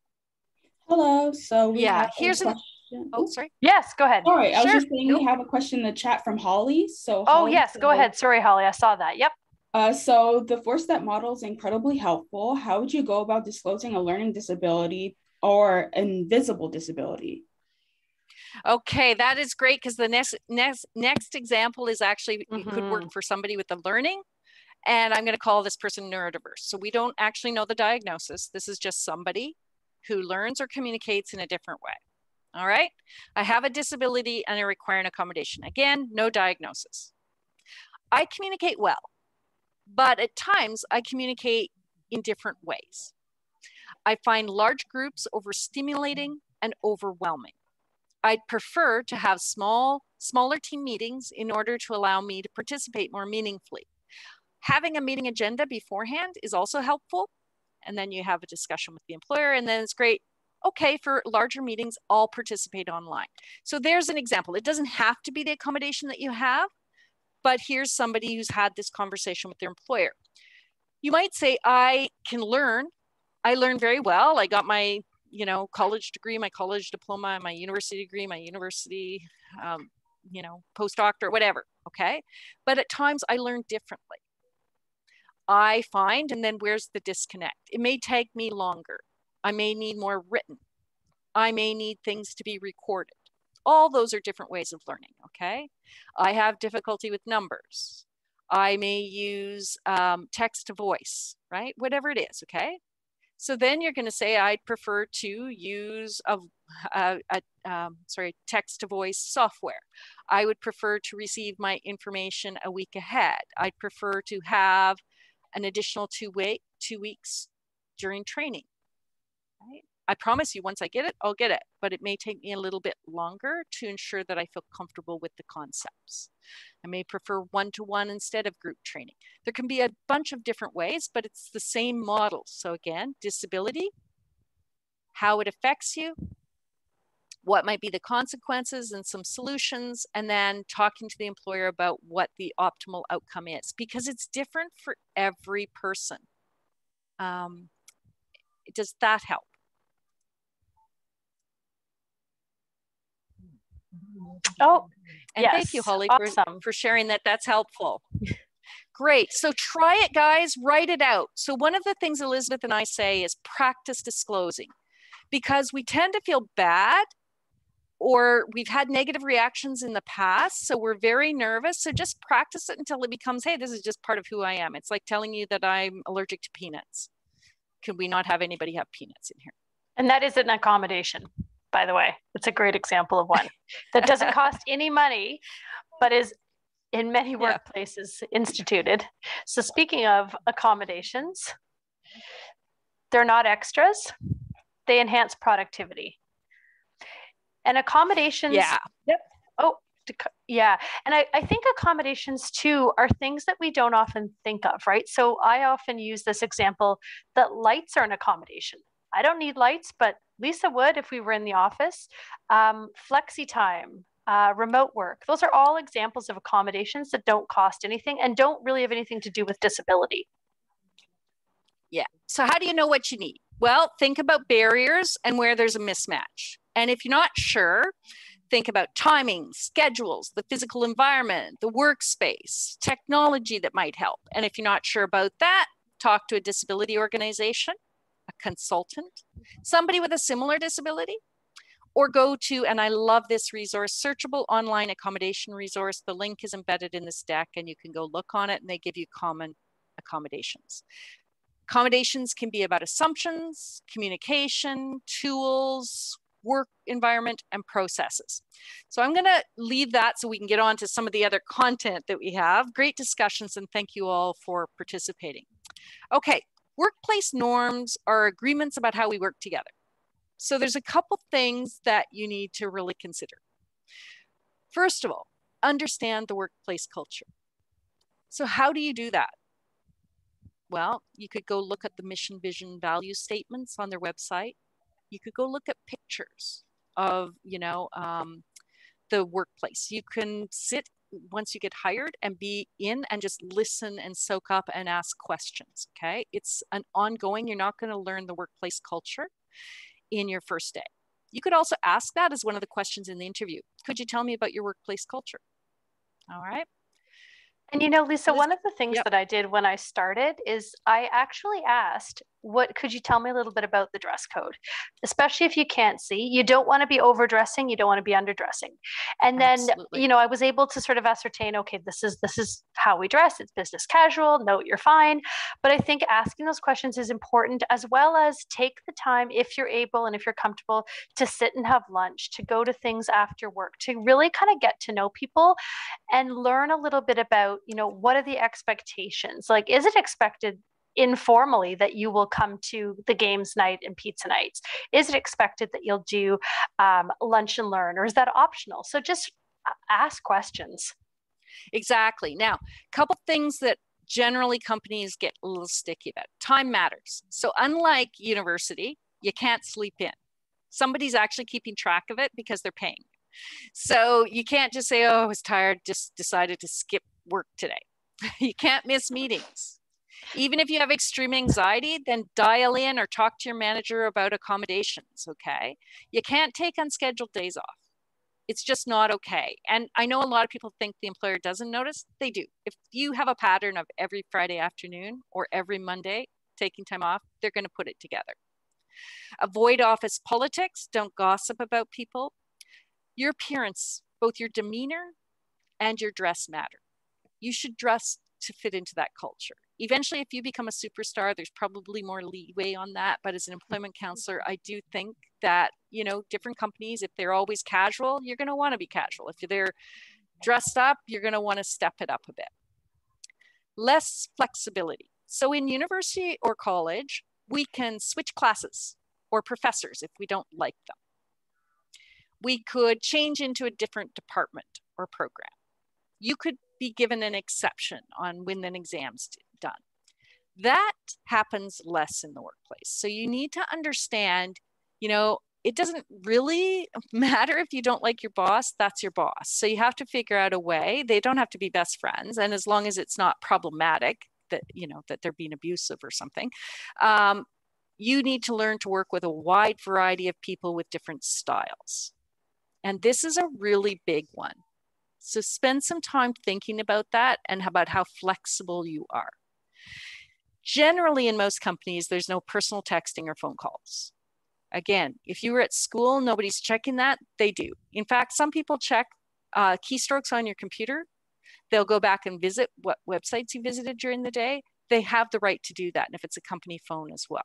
Hello. So we have here's a question. Oh, sorry. Yes, go ahead. Sorry, I was just saying we have a question in the chat from Holly. So Holly, yes, go ahead. Sorry, Holly, I saw that. Yep. So the 4-step model is incredibly helpful. How would you go about disclosing a learning disability or invisible disability? Okay, that is great, because the next example is actually it could work for somebody with the learning, and I'm going to call this person neurodiverse. So we don't actually know the diagnosis. This is just somebody who learns or communicates in a different way. All right, I have a disability and I require an accommodation. Again, no diagnosis. I communicate well, but at times I communicate in different ways. I find large groups overstimulating and overwhelming. I'd prefer to have smaller team meetings in order to allow me to participate more meaningfully. Having a meeting agenda beforehand is also helpful. And then you have a discussion with the employer, and then it's great. Okay, for larger meetings, I'll participate online. So there's an example. It doesn't have to be the accommodation that you have, but here's somebody who's had this conversation with their employer. You might say, I learn very well. I got my college degree, my college diploma, my university degree, my university, postdoctorate, whatever, okay? But at times I learn differently. I find, and then where's the disconnect? It may take me longer. I may need more written. I may need things to be recorded. All those are different ways of learning, okay? I have difficulty with numbers. I may use text to voice, right? Whatever it is, okay? So then you're going to say, I'd prefer to use text to voice software. I would prefer to receive my information a week ahead. I'd prefer to have an additional 2 weeks during training. Right? I promise you, once I get it, I'll get it, but it may take me a little bit longer to ensure that I feel comfortable with the concepts. I may prefer one-to-one instead of group training. There can be a bunch of different ways, but it's the same model. So again, disability, how it affects you, what might be the consequences and some solutions, and then talking to the employer about what the optimal outcome is, because it's different for every person. Does that help? Oh, and yes. Thank you, Holly, awesome. for sharing that. That's helpful. Great. So try it, guys. Write it out. So one of the things Elizabeth and I say is practice disclosing, because we tend to feel bad or we've had negative reactions in the past. So we're very nervous. So just practice it until it becomes, hey, this is just part of who I am. It's like telling you that I'm allergic to peanuts. Can we not have anybody have peanuts in here? And that is an accommodation, by the way. It's a great example of one that doesn't cost any money, but is in many workplaces instituted. So speaking of accommodations, they're not extras. They enhance productivity. And accommodations. Yeah. Yep. Oh, yeah. And I think accommodations too are things that we don't often think of, right? So I often use this example that lights are an accommodation. I don't need lights, but Lisa would if we were in the office. Flexi time, remote work. Those are all examples of accommodations that don't cost anything and don't really have anything to do with disability. Yeah. So how do you know what you need? Well, think about barriers and where there's a mismatch. And if you're not sure, think about timing, schedules, the physical environment, the workspace, technology that might help. And if you're not sure about that, talk to a disability organization, a consultant, somebody with a similar disability, or go to, and I love this resource, Searchable Online Accommodation Resource. The link is embedded in this deck and you can go look on it and they give you common accommodations. Accommodations can be about assumptions, communication, tools, work environment, and processes. So I'm going to leave that so we can get on to some of the other content that we have. Great discussions, and thank you all for participating. Okay, workplace norms are agreements about how we work together. So there's a couple things that you need to really consider. First of all, understand the workplace culture. So how do you do that? Well, you could go look at the mission, vision, value statements on their website. You could go look at pictures of, the workplace. You can sit once you get hired and be in and just listen and soak up and ask questions, okay? It's an ongoing, you're not going to learn the workplace culture in your first day. You could also ask that as one of the questions in the interview. Could you tell me about your workplace culture? All right. And Lisa, one of the things that I did when I started is I actually asked, could you tell me a little bit about the dress code? Especially if you can't see, you don't want to be overdressing, you don't want to be underdressing. And then, Absolutely. I was able to sort of ascertain, okay, this is how we dress. It's business casual. No, you're fine. But I think asking those questions is important, as well as take the time, if you're able and if you're comfortable, to sit and have lunch, to go to things after work, to really kind of get to know people and learn a little bit about, what are the expectations? Like, is it expected informally that you will come to the games night and pizza nights? Is it expected that you'll do lunch and learn, or is that optional? So just ask questions. Exactly. Now, a couple things that generally companies get a little sticky about. Time matters. So unlike university, you can't sleep in. Somebody's actually keeping track of it because they're paying. So you can't just say, oh, I was tired, just decided to skip work today. You can't miss meetings. Even if you have extreme anxiety, then dial in or talk to your manager about accommodations, okay? You can't take unscheduled days off. It's just not okay. And I know a lot of people think the employer doesn't notice. They do. If you have a pattern of every Friday afternoon or every Monday taking time off, they're going to put it together. Avoid office politics. Don't gossip about people. Your appearance, both your demeanor and your dress matter. You should dress to fit into that culture. Eventually, if you become a superstar, there's probably more leeway on that. But as an employment counselor, I do think that, you know, different companies, if they're always casual, you're going to want to be casual. If they're dressed up, you're going to want to step it up a bit. Less flexibility. So in university or college, we can switch classes or professors if we don't like them. We could change into a different department or program. You could be given an exception on when an exam's done. That happens less in the workplace. So you need to understand, you know, it doesn't really matter if you don't like your boss, that's your boss. So you have to figure out a way. They don't have to be best friends. And as long as it's not problematic, that, you know, that they're being abusive or something, you need to learn to work with a wide variety of people with different styles. And this is a really big one. So spend some time thinking about that and about how flexible you are. Generally, in most companies, there's no personal texting or phone calls. Again, if you were at school, nobody's checking that. They do. In fact, some people check keystrokes on your computer. They'll go back and visit what websites you visited during the day. They have the right to do that, and if it's a company phone as well.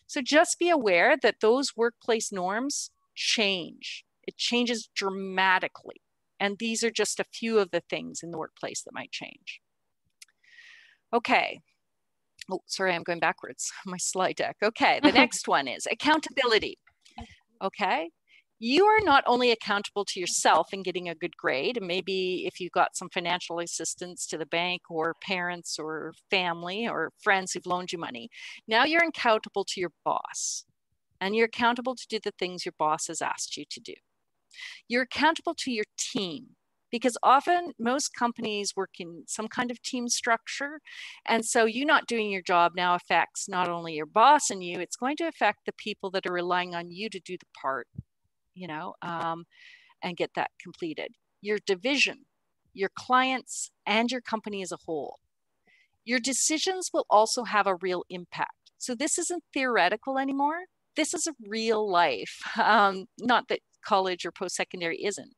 So just be aware that those workplace norms change. It changes dramatically. And these are just a few of the things in the workplace that might change. Okay. Oh, sorry, I'm going backwards. My slide deck. Okay, the next one is accountability. Okay. You are not only accountable to yourself in getting a good grade, and maybe if you got some financial assistance to the bank or parents or family or friends who've loaned you money, now you're accountable to your boss, and you're accountable to do the things your boss has asked you to do. You're accountable to your team, because often most companies work in some kind of team structure. And so you not doing your job now affects not only your boss and you, it's going to affect the people that are relying on you to do the part, you know, and get that completed. Your division, your clients, and your company as a whole. Your decisions will also have a real impact. So this isn't theoretical anymore. This is a real life, not that college or post-secondary isn't,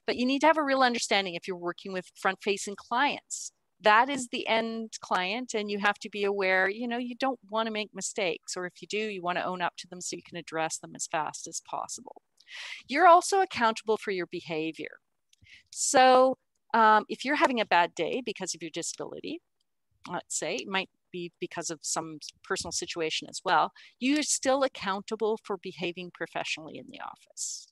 but you need to have a real understanding if you're working with front-facing clients. That is the end client, and you have to be aware, you know, you don't want to make mistakes, or if you do, you want to own up to them so you can address them as fast as possible. You're also accountable for your behavior. So if you're having a bad day because of your disability, let's say, it might be because of some personal situation as well, you're still accountable for behaving professionally in the office.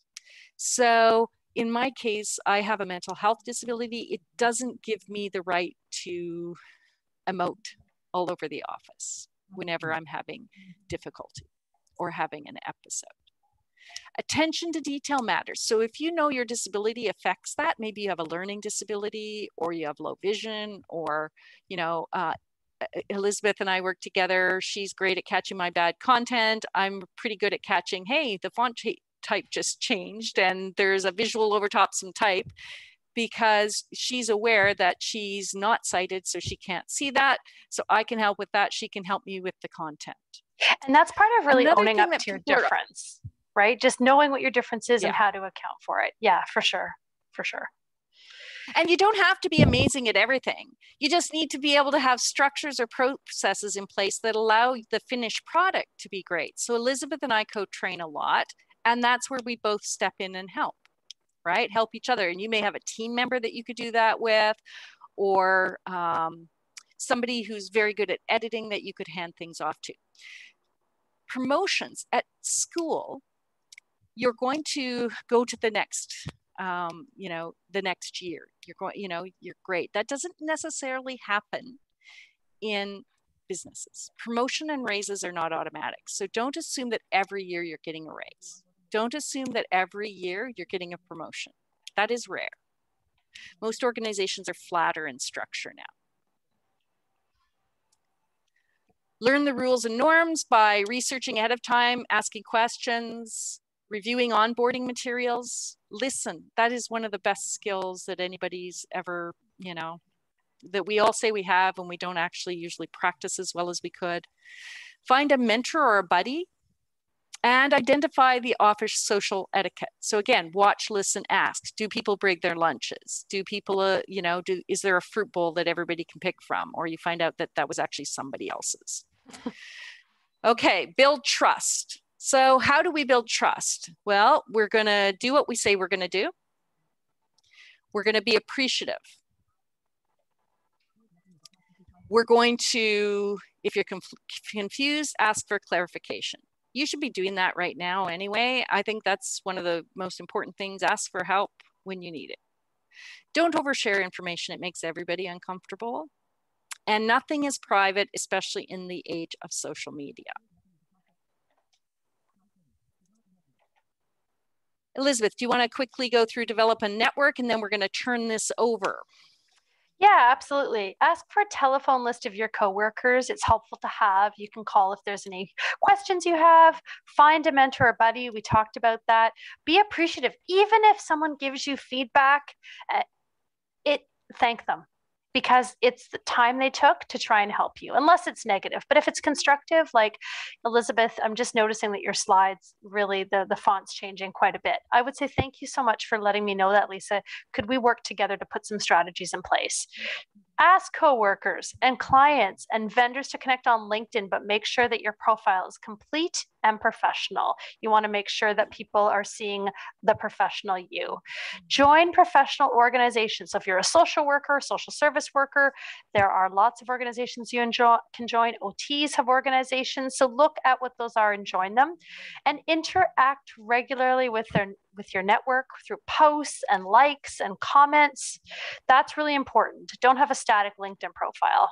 So in my case, I have a mental health disability. It doesn't give me the right to emote all over the office whenever I'm having difficulty or having an episode. Attention to detail matters. So if you know your disability affects that, maybe you have a learning disability or you have low vision, or, you know, Elizabeth and I work together. She's great at catching my bad content. I'm pretty good at catching, hey, the font type just changed and there's a visual over top some type, because she's aware that she's not sighted, so she can't see that. So I can help with that. She can help me with the content. And that's part of really owning up to your difference, right? Just knowing what your difference is and how to account for it. Yeah, for sure. For sure. And you don't have to be amazing at everything. You just need to be able to have structures or processes in place that allow the finished product to be great. So Elizabeth and I co-train a lot, and that's where we both step in and help, right? Help each other. And you may have a team member that you could do that with, or somebody who's very good at editing that you could hand things off to. Promotions at school, you're going to go to the next you know, the next year, you're going, you know, you're great. That doesn't necessarily happen in businesses. Promotion and raises are not automatic. So don't assume that every year you're getting a raise. Don't assume that every year you're getting a promotion. That is rare. Most organizations are flatter in structure now. Learn the rules and norms by researching ahead of time, asking questions, reviewing onboarding materials. Listen, that is one of the best skills that anybody's ever, you know, that we all say we have and we don't actually usually practice as well as we could. Find a mentor or a buddy And identify the office social etiquette. So again, watch, listen, ask. Do people bring their lunches? Do people, is there a fruit bowl that everybody can pick from? Or you find out that that was actually somebody else's. Okay, build trust. So how do we build trust? Well, we're gonna do what we say we're gonna do. We're gonna be appreciative. We're going to, if you're confused, ask for clarification. You should be doing that right now anyway. I think that's one of the most important things. Ask for help when you need it. Don't overshare information. It makes everybody uncomfortable. And nothing is private, especially in the age of social media. Elizabeth, do you want to quickly go through develop a network, and then we're going to turn this over? Yeah, absolutely. Ask for a telephone list of your coworkers. It's helpful to have. You can call if there's any questions you have. Find a mentor or buddy. We talked about that. Be appreciative. Even if someone gives you feedback, thank them, because it's the time they took to try and help you, unless it's negative. But if it's constructive, like Elizabeth, I'm just noticing that your slides, really the font's changing quite a bit. I would say thank you so much for letting me know that, Lisa. Could we work together to put some strategies in place? Ask coworkers and clients and vendors to connect on LinkedIn, but make sure that your profile is complete and professional. You want to make sure that people are seeing the professional you. Join professional organizations. So if you're a social worker, social service worker, there are lots of organizations you can join. OTs have organizations. So look at what those are and join them, and interact regularly with your network through posts and likes and comments. That's really important. Don't have a static LinkedIn profile.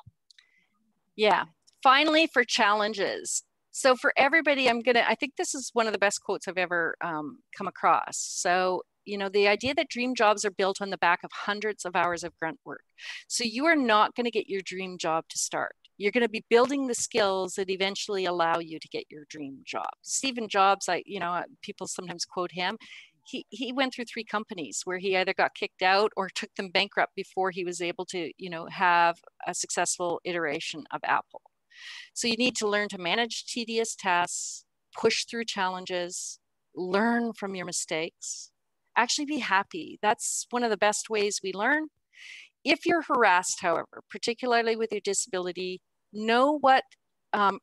Yeah. Finally, for challenges. So for everybody, I think this is one of the best quotes I've ever come across. So, the idea that dream jobs are built on the back of hundreds of hours of grunt work. So you are not going to get your dream job to start. You're going to be building the skills that eventually allow you to get your dream job. Stephen Jobs, people sometimes quote him. He went through 3 companies where he either got kicked out or took them bankrupt before he was able to, have a successful iteration of Apple. So you need to learn to manage tedious tasks, push through challenges, learn from your mistakes, actually be happy. That's one of the best ways we learn. If you're harassed, however, particularly with your disability, know what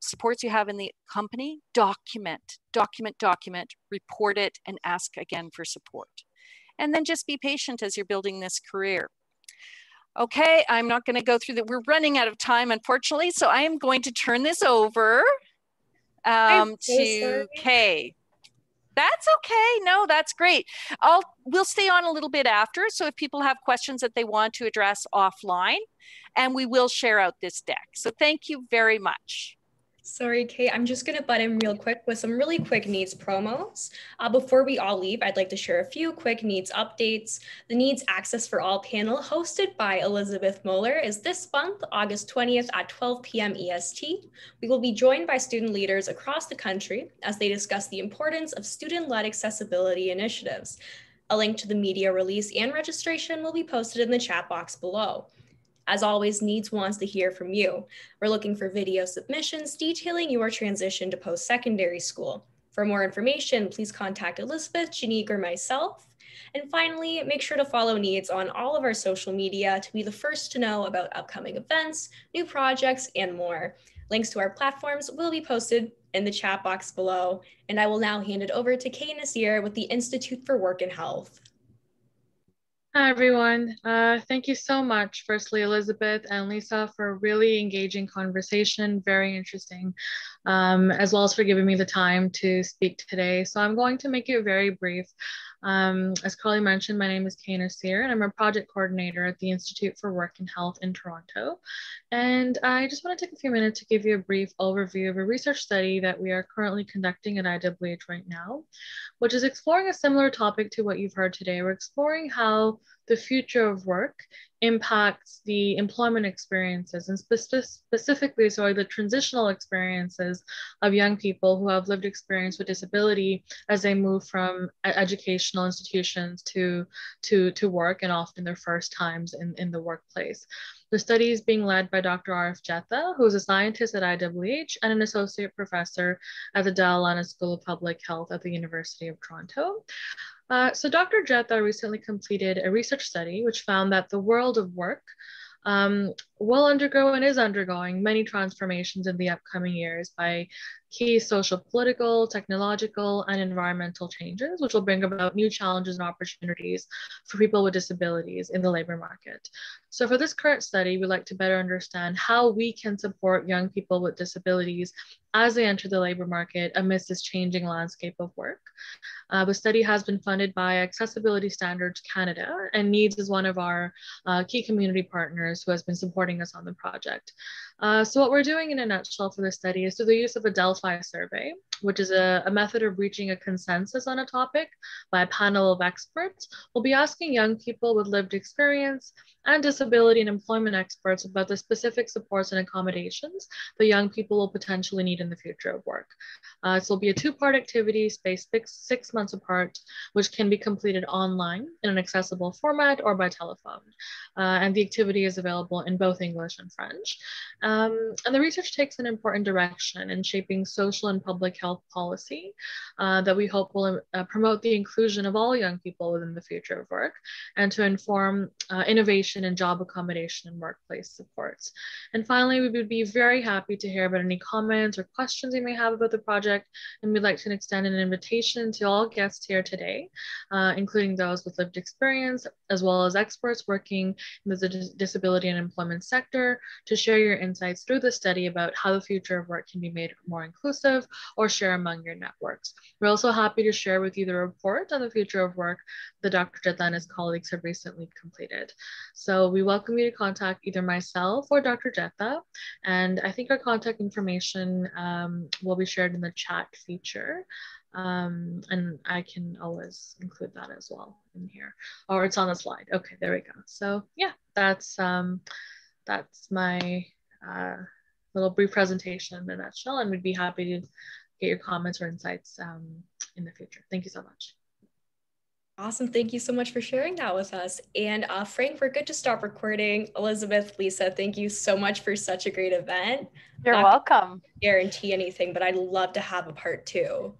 supports you have in the company, document, report it, and ask again for support. And then just be patient as you're building this career. Okay, I'm not going to go through that. We're running out of time, unfortunately, so I am going to turn this over to Kay. That's okay. No, that's great. We'll stay on a little bit after. So if people have questions that they want to address offline, and we will share out this deck. So thank you very much. Sorry, Kate, I'm just going to butt in real quick with some really quick needs promos. Before we all leave, I'd like to share a few quick needs updates. The Needs Access for All panel, hosted by Elizabeth Moeller, is this month, August 20th at 12 p.m. EST. We will be joined by student leaders across the country as they discuss the importance of student-led accessibility initiatives. A link to the media release and registration will be posted in the chat box below. As always, Needs wants to hear from you. We're looking for video submissions detailing your transition to post-secondary school. For more information, please contact Elizabeth, Janique, or myself. And finally, make sure to follow Needs on all of our social media to be the first to know about upcoming events, new projects, and more. Links to our platforms will be posted in the chat box below. And I will now hand it over to Kay Nasir with the Institute for Work and Health. Hi, everyone. Thank you so much, firstly, Elizabeth and Lisa, for a really engaging conversation, very interesting, as well as for giving me the time to speak today. So I'm going to make it very brief. As Carly mentioned, my name is Kay Nasir, and I'm a project coordinator at the Institute for Work and Health in Toronto. And I just want to take a few minutes to give you a brief overview of a research study that we are currently conducting at IWH right now, which is exploring a similar topic to what you've heard today. We're exploring how the future of work impacts the employment experiences, and specifically, the transitional experiences of young people who have lived experience with disability as they move from educational institutions to work, and often their first times in the workplace. The study is being led by Dr. Arif Jetta, who is a scientist at IWH and an associate professor at the Dalla Lana School of Public Health at the University of Toronto. So Dr. Jetta recently completed a research study which found that the world of work will undergo and is undergoing many transformations in the upcoming years by key social, political, technological, and environmental changes, which will bring about new challenges and opportunities for people with disabilities in the labor market. So for this current study, we'd like to better understand how we can support young people with disabilities as they enter the labor market amidst this changing landscape of work. The study has been funded by Accessibility Standards Canada, and NEEDS is one of our key community partners who has been supporting us on the project. So what we're doing in a nutshell for this study is through the use of a Delphi survey, which is a method of reaching a consensus on a topic by a panel of experts. We'll be asking young people with lived experience and disability and employment experts about the specific supports and accommodations that young people will potentially need in the future of work. This will be a two-part activity spaced six months apart, which can be completed online in an accessible format or by telephone. And the activity is available in both English and French. And the research takes an important direction in shaping social and public health policy that we hope will promote the inclusion of all young people within the future of work and to inform innovation and job accommodation and workplace supports. And finally, we would be very happy to hear about any comments or questions you may have about the project. And we'd like to extend an invitation to all guests here today, including those with lived experience, as well as experts working in the disability and employment sector, to share your insights through the study about how the future of work can be made more inclusive or share among your networks. We're also happy to share with you the report on the future of work that Dr. Jetta and his colleagues have recently completed. So we welcome you to contact either myself or Dr. Jetta, and I think our contact information will be shared in the chat feature. And I can always include that as well in here, or it's on the slide. Okay, there we go. So yeah, that's my little brief presentation in a nutshell, and we'd be happy to get your comments or insights in the future. Thank you so much. Awesome. Thank you so much for sharing that with us. And Frank, we're good to stop recording. Elizabeth, Lisa, thank you so much for such a great event. You're welcome. Guarantee anything, but I'd love to have a part 2.